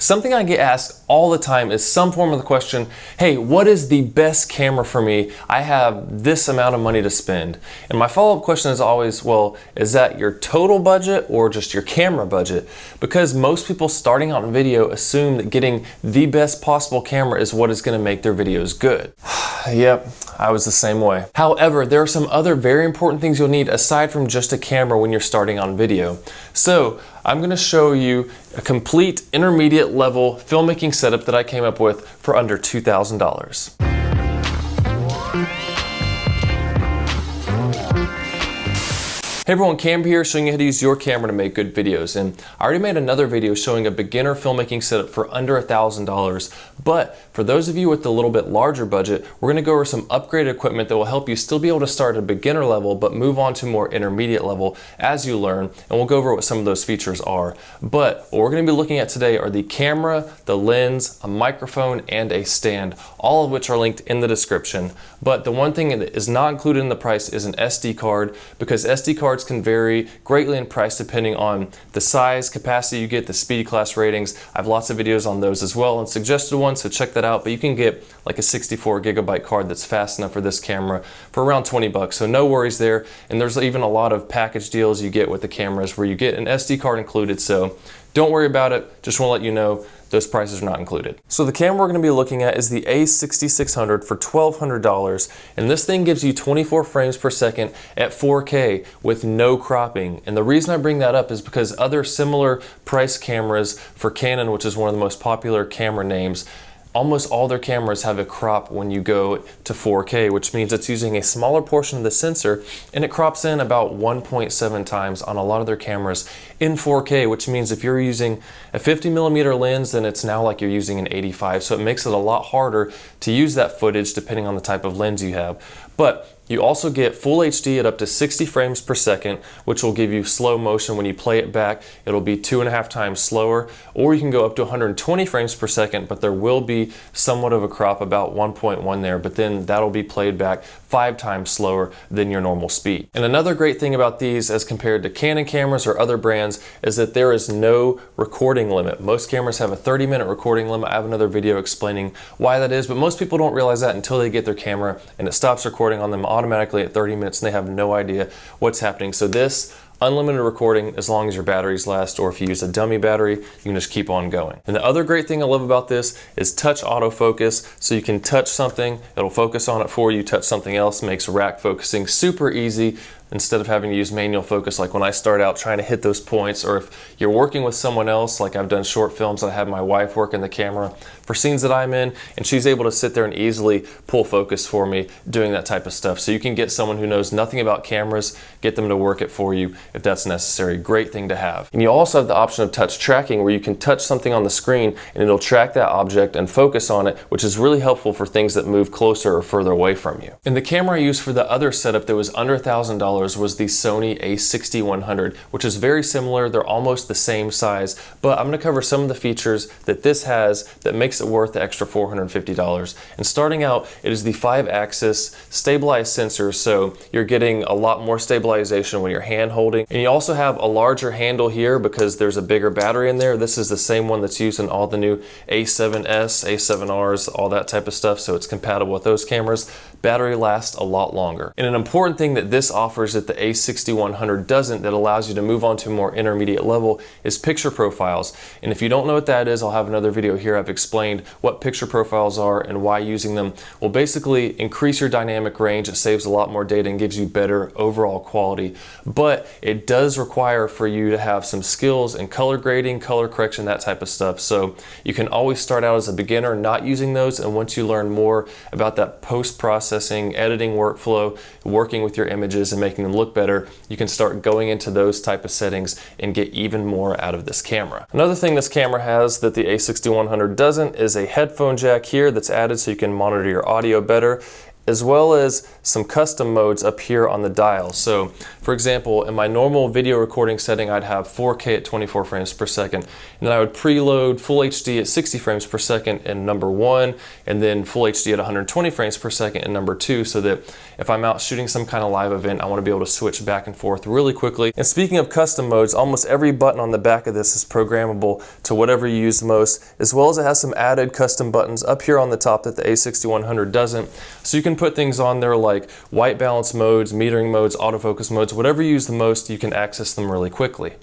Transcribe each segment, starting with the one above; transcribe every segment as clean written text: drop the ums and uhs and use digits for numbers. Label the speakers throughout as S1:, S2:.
S1: Something I get asked all the time is some form of the question, hey, what is the best camera for me? I have this amount of money to spend. And my follow-up question is always, well, is that your total budget or just your camera budget? Because most people starting out in video assume that getting the best possible camera is what is going to make their videos good. Yep, I was the same way. However, there are some other very important things you'll need aside from just a camera when you're starting on video. So I'm going to show you a complete intermediate level filmmaking setup that I came up with for under $2,000. Hey everyone, Camber here, showing you how to use your camera to make good videos. And I already made another video showing a beginner filmmaking setup for under $1,000. But for those of you with a little bit larger budget, we're gonna go over some upgraded equipment that will help you still be able to start at a beginner level, but move on to more intermediate level as you learn. And we'll go over what some of those features are. But what we're gonna be looking at today are the camera, the lens, a microphone, and a stand, all of which are linked in the description. But the one thing that is not included in the price is an SD card, because SD cards can vary greatly in price depending on the size, capacity you get, the speed class ratings. I have lots of videos on those as well and suggested ones, so check that out. But you can get like a 64 gigabyte card that's fast enough for this camera for around 20 bucks, so no worries there. And there's even a lot of package deals you get with the cameras where you get an SD card included, so don't worry about it. Just want to let you know those prices are not included. So the camera we're going to be looking at is the A6600 for $1,200, and this thing gives you 24 frames per second at 4K with no cropping. And the reason I bring that up is because other similar price cameras for Canon, which is one of the most popular camera names, almost all their cameras have a crop when you go to 4K, which means it's using a smaller portion of the sensor, and it crops in about 1.7 times on a lot of their cameras in 4K, which means if you're using a 50mm lens, then it's now like you're using an 85, so it makes it a lot harder to use that footage depending on the type of lens you have. But you also get full HD at up to 60 frames per second, which will give you slow motion. When you play it back, it'll be 2.5 times slower, or you can go up to 120 frames per second, but there will be somewhat of a crop, about 1.1 there, but then that'll be played back 5 times slower than your normal speed. And another great thing about these as compared to Canon cameras or other brands is that there is no recording limit. Most cameras have a 30-minute recording limit. I have another video explaining why that is, but most people don't realize that until they get their camera and it stops recording on them automatically at 30 minutes and they have no idea what's happening. So this unlimited recording as long as your batteries last, or if you use a dummy battery, you can just keep on going. And the other great thing I love about this is touch autofocus. So you can touch something, it'll focus on it for you, touch something else, makes rack focusing super easy instead of having to use manual focus like when I start out trying to hit those points, or if you're working with someone else, like I've done short films, I have my wife working the camera for scenes that I'm in, and she's able to sit there and easily pull focus for me doing that type of stuff. So you can get someone who knows nothing about cameras, get them to work it for you if that's necessary. Great thing to have. And you also have the option of touch tracking, where you can touch something on the screen and it'll track that object and focus on it, which is really helpful for things that move closer or further away from you. And the camera I used for the other setup that was under $1,000 was the Sony A6100, which is very similar. They're almost the same size, but I'm going to cover some of the features that this has that makes it worth the extra $450. And starting out, it is the 5-axis stabilized sensor, so you're getting a lot more stabilization when you're hand holding. And you also have a larger handle here because there's a bigger battery in there. This is the same one that's used in all the new A7S, A7Rs, all that type of stuff, so it's compatible with those cameras. Battery lasts a lot longer. And an important thing that this offers that the A6100 doesn't, that allows you to move on to a more intermediate level, is picture profiles. And if you don't know what that is, I'll have another video here. I've explained what picture profiles are and why using them will basically increase your dynamic range. It saves a lot more data and gives you better overall quality. But it does require for you to have some skills in color grading, color correction, that type of stuff. So you can always start out as a beginner not using those, and once you learn more about that post-processing, editing workflow, working with your images and making them look better, you can start going into those type of settings and get even more out of this camera. Another thing this camera has that the A6100 doesn't is a headphone jack here that's added so you can monitor your audio better. as well as some custom modes up here on the dial. So for example, in my normal video recording setting, I'd have 4K at 24 frames per second, and then I would preload full HD at 60 frames per second in number 1, and then full HD at 120 frames per second in number 2, so that if I'm out shooting some kind of live event, I want to be able to switch back and forth really quickly. And speaking of custom modes, almost every button on the back of this is programmable to whatever you use the most, as well as it has some added custom buttons up here on the top that the A6100 doesn't. So you can put things on there like white balance modes, metering modes, autofocus modes, whatever you use the most, you can access them really quickly.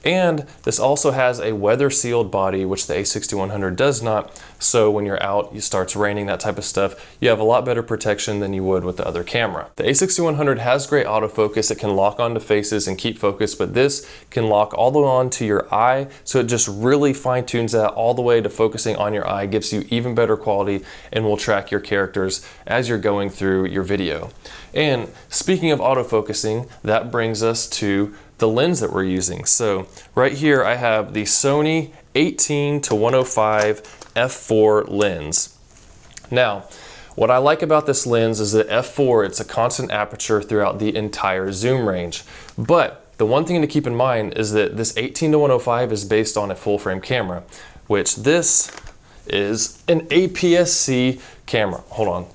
S1: And this also has a weather sealed body, which the A6100 does not. So when you're out, it starts raining, that type of stuff, you have a lot better protection than you would with the other camera. The A6100 has great autofocus. It can lock onto faces and keep focus, but this can lock all the way onto your eye. So it just really fine tunes that all the way to focusing on your eye, gives you even better quality, and will track your characters as you're going through your video. And speaking of autofocusing, that brings us to the lens that we're using. So right here I have the Sony 18-105 f4 lens. Now, what I like about this lens is that f4, it's a constant aperture throughout the entire zoom range. But the one thing to keep in mind is that this 18-105 is based on a full frame camera, which this is an APS-C camera. Hold on.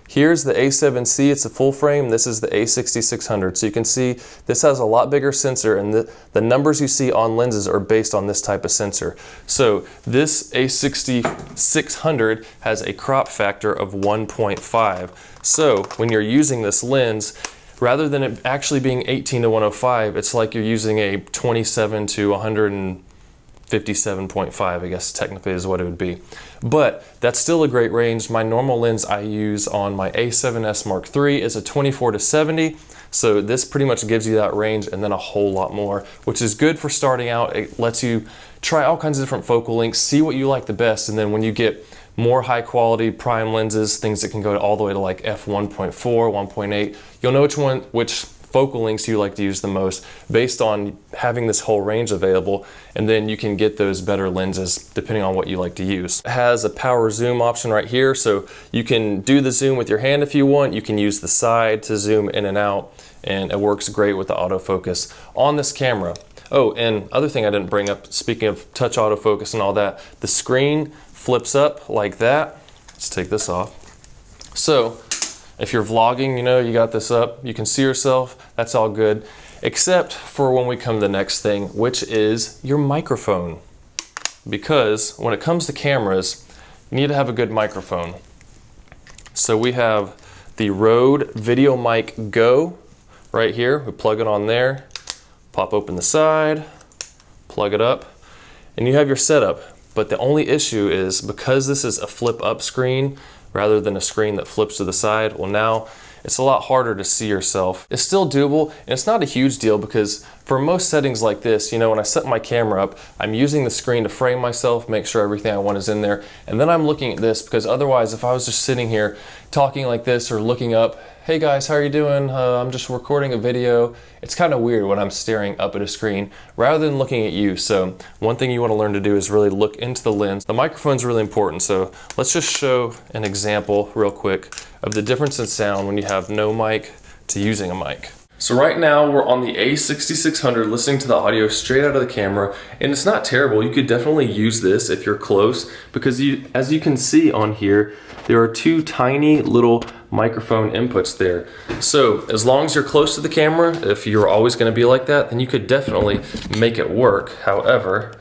S1: Here's the A7C, it's a full frame. This is the A6600. So you can see this has a lot bigger sensor, and the numbers you see on lenses are based on this type of sensor. So this A6600 has a crop factor of 1.5. So when you're using this lens, rather than it actually being 18-105, it's like you're using a 27-157.5, I guess technically is what it would be. But that's still a great range. My normal lens I use on my A7S Mark III is a 24-70. So this pretty much gives you that range and then a whole lot more, which is good for starting out. It lets you try all kinds of different focal lengths, see what you like the best, and then when you get more high quality prime lenses, things that can go all the way to like f1.4, 1.8, you'll know which focal lengths you like to use the most based on having this whole range available, and then you can get those better lenses depending on what you like to use. It has a power zoom option right here, so you can do the zoom with your hand if you want. You can use the side to zoom in and out, and it works great with the autofocus on this camera. Oh, and other thing I didn't bring up, speaking of touch autofocus and all that, the screen flips up like that. Let's take this off. So if you're vlogging, you know, you got this up, you can see yourself, that's all good, except for when we come to the next thing, which is your microphone. Because when it comes to cameras, you need to have a good microphone. So we have the Rode VideoMic GO right here. We plug it on there, pop open the side, plug it up, and you have your setup. But the only issue is, because this is a flip up screen rather than a screen that flips to the side, well, now it's a lot harder to see yourself. It's still doable, and it's not a huge deal, because for most settings like this, you know, when I set my camera up, I'm using the screen to frame myself, make sure everything I want is in there, and then I'm looking at this, because otherwise if I was just sitting here talking like this or looking up, hey guys, how are you doing? I'm just recording a video. It's kind of weird when I'm staring up at a screen rather than looking at you. So one thing you want to learn to do is really look into the lens. The microphone's really important, so let's just show an example real quick of the difference in sound when you have no mic to using a mic. So right now we're on the A6600 listening to the audio straight out of the camera, and it's not terrible. You could definitely use this if you're close, because as you can see on here, there are two tiny little microphone inputs there. So as long as you're close to the camera, if you're always going to be like that, then you could definitely make it work. However,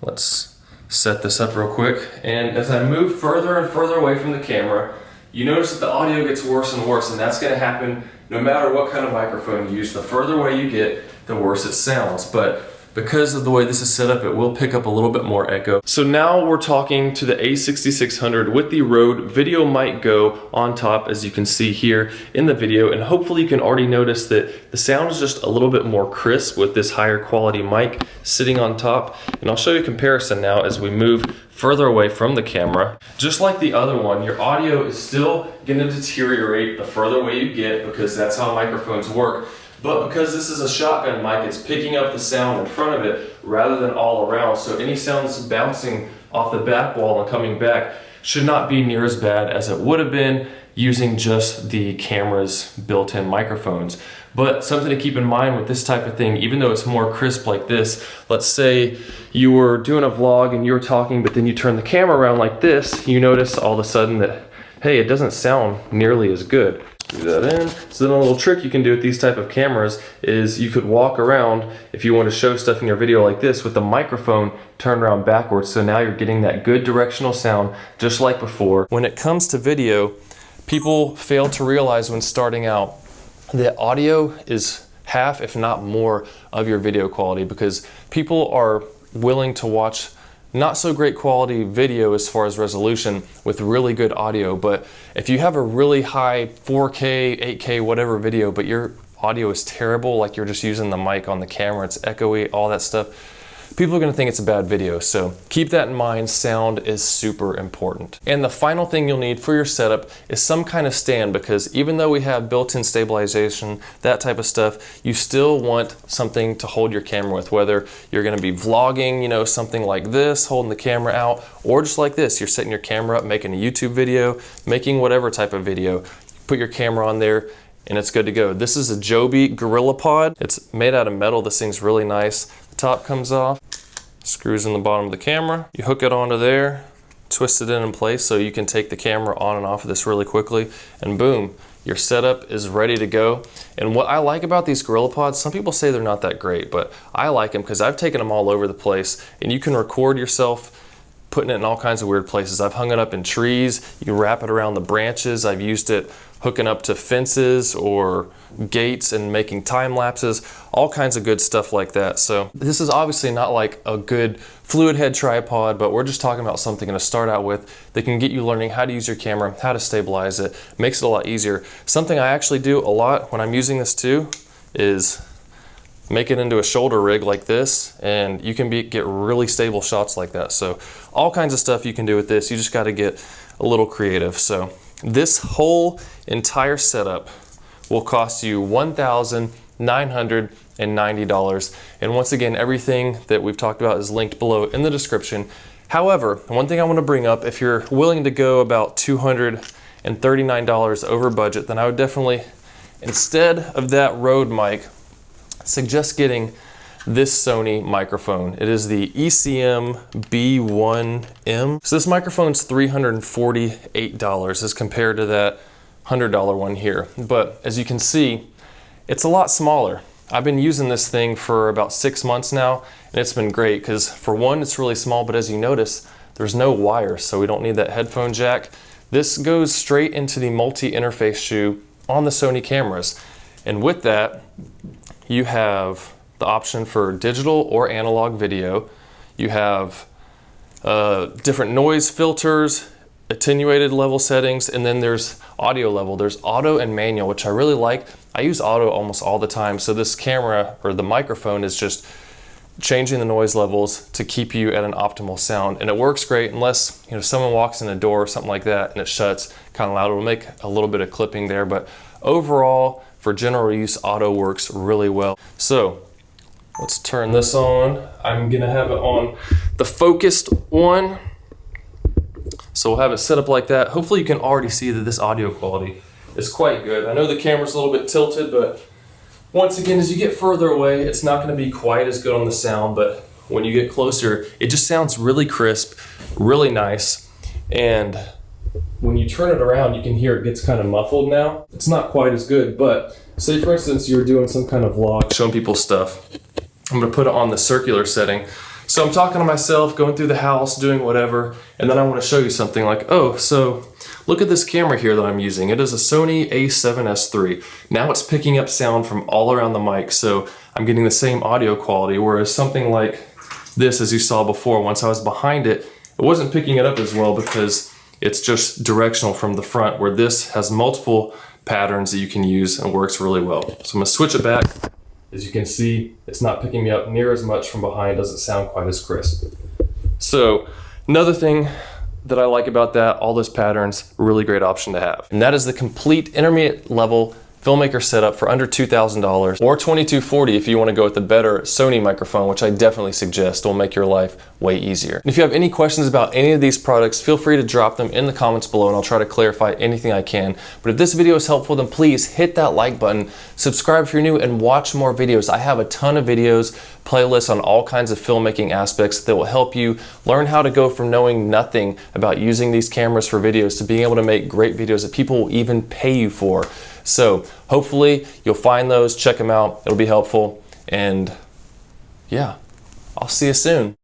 S1: let's set this up real quick, and as I move further and further away from the camera, you notice that the audio gets worse and worse, and that's going to happen no matter what kind of microphone you use. The further away you get, the worse it sounds. But because of the way this is set up, it will pick up a little bit more echo. So now we're talking to the A6600 with the Rode VideoMic GO on top, as you can see here in the video, and hopefully you can already notice that the sound is just a little bit more crisp with this higher quality mic sitting on top. And I'll show you a comparison now as we move further away from the camera. Just like the other one, your audio is still gonna deteriorate the further away you get, because that's how microphones work. But because this is a shotgun mic, it's picking up the sound in front of it rather than all around. So any sound that's bouncing off the back wall and coming back should not be near as bad as it would have been using just the camera's built-in microphones. But something to keep in mind with this type of thing, even though it's more crisp like this, let's say you were doing a vlog and you were talking, but then you turn the camera around like this, you notice all of a sudden that, hey, it doesn't sound nearly as good. Do that in. So then a little trick you can do with these type of cameras is you could walk around, if you want to show stuff in your video like this, with the microphone turned around backwards. So now you're getting that good directional sound just like before. When it comes to video, people fail to realize when starting out that audio is half, if not more, of your video quality, because people are willing to watch not so great quality video as far as resolution with really good audio. But if you have a really high 4K, 8K, whatever video, but your audio is terrible, like you're just using the mic on the camera, it's echoey, all that stuff, people are gonna think it's a bad video. So keep that in mind, sound is super important. And the final thing you'll need for your setup is some kind of stand, because even though we have built-in stabilization, that type of stuff, you still want something to hold your camera with, whether you're gonna be vlogging, you know, something like this, holding the camera out, or just like this, you're setting your camera up, making a YouTube video, making whatever type of video, put your camera on there, and it's good to go. This is a Joby Gorillapod. It's made out of metal. This thing's really nice. The top comes off, screws in the bottom of the camera. You hook it onto there, twist it in place so you can take the camera on and off of this really quickly, and boom, your setup is ready to go. And what I like about these Gorillapods, some people say they're not that great, but I like them because I've taken them all over the place, and you can record yourself putting it in all kinds of weird places. I've hung it up in trees, you can wrap it around the branches. I've used it hooking up to fences or gates and making time lapses, all kinds of good stuff like that. So this is obviously not like a good fluid head tripod, but we're just talking about something to start out with that can get you learning how to use your camera, how to stabilize it, makes it a lot easier. Something I actually do a lot when I'm using this too is make it into a shoulder rig like this, and you can get really stable shots like that. So all kinds of stuff you can do with this. You just got to get a little creative. So this whole entire setup will cost you $1,990. And once again, everything that we've talked about is linked below in the description. However, one thing I want to bring up, if you're willing to go about $239 over budget, then I would definitely, instead of that Rode mic, suggest getting this Sony microphone. It is the ECM-B1M. So this microphone's $348 as compared to that $100 one here. But as you can see, it's a lot smaller. I've been using this thing for about 6 months now, and it's been great because for one, it's really small, but as you notice, there's no wires, so we don't need that headphone jack. This goes straight into the multi-interface shoe on the Sony cameras. And with that, you have the option for digital or analog video. You have different noise filters, attenuated level settings, and then there's audio level. There's auto and manual, which I really like. I use auto almost all the time, so this camera or the microphone is just changing the noise levels to keep you at an optimal sound, and it works great unless someone walks in the door or something like that and it shuts kind of loud. It'll make a little bit of clipping there, but overall for general use, auto works really well. So let's turn this on. I'm gonna have it on the focused one. So we'll have it set up like that. Hopefully you can already see that this audio quality is quite good. I know the camera's a little bit tilted, but once again, as you get further away, it's not gonna be quite as good on the sound, but when you get closer, it just sounds really crisp, really nice. And when you turn it around, you can hear it gets kind of muffled now. It's not quite as good, but say for instance, you're doing some kind of vlog, showing people stuff. I'm gonna put it on the circular setting. So I'm talking to myself, going through the house, doing whatever, and then I wanna show you something like, oh, so look at this camera here that I'm using. It is a Sony A7S III. Now it's picking up sound from all around the mic, so I'm getting the same audio quality, whereas something like this, as you saw before, once I was behind it, it wasn't picking it up as well because it's just directional from the front, where this has multiple patterns that you can use and works really well. So I'm gonna switch it back. As you can see, it's not picking me up near as much from behind, doesn't sound quite as crisp. So another thing that I like about that, all those patterns, really great option to have. And that is the complete intermediate level filmmaker setup for under $2,000, or $2,240 if you want to go with the better Sony microphone, which I definitely suggest will make your life way easier. And if you have any questions about any of these products, feel free to drop them in the comments below and I'll try to clarify anything I can. But if this video is helpful, then please hit that like button, subscribe if you're new, and watch more videos. I have a ton of videos, playlists on all kinds of filmmaking aspects that will help you learn how to go from knowing nothing about using these cameras for videos to being able to make great videos that people will even pay you for. So hopefully you'll find those, check them out, it'll be helpful, and yeah, I'll see you soon.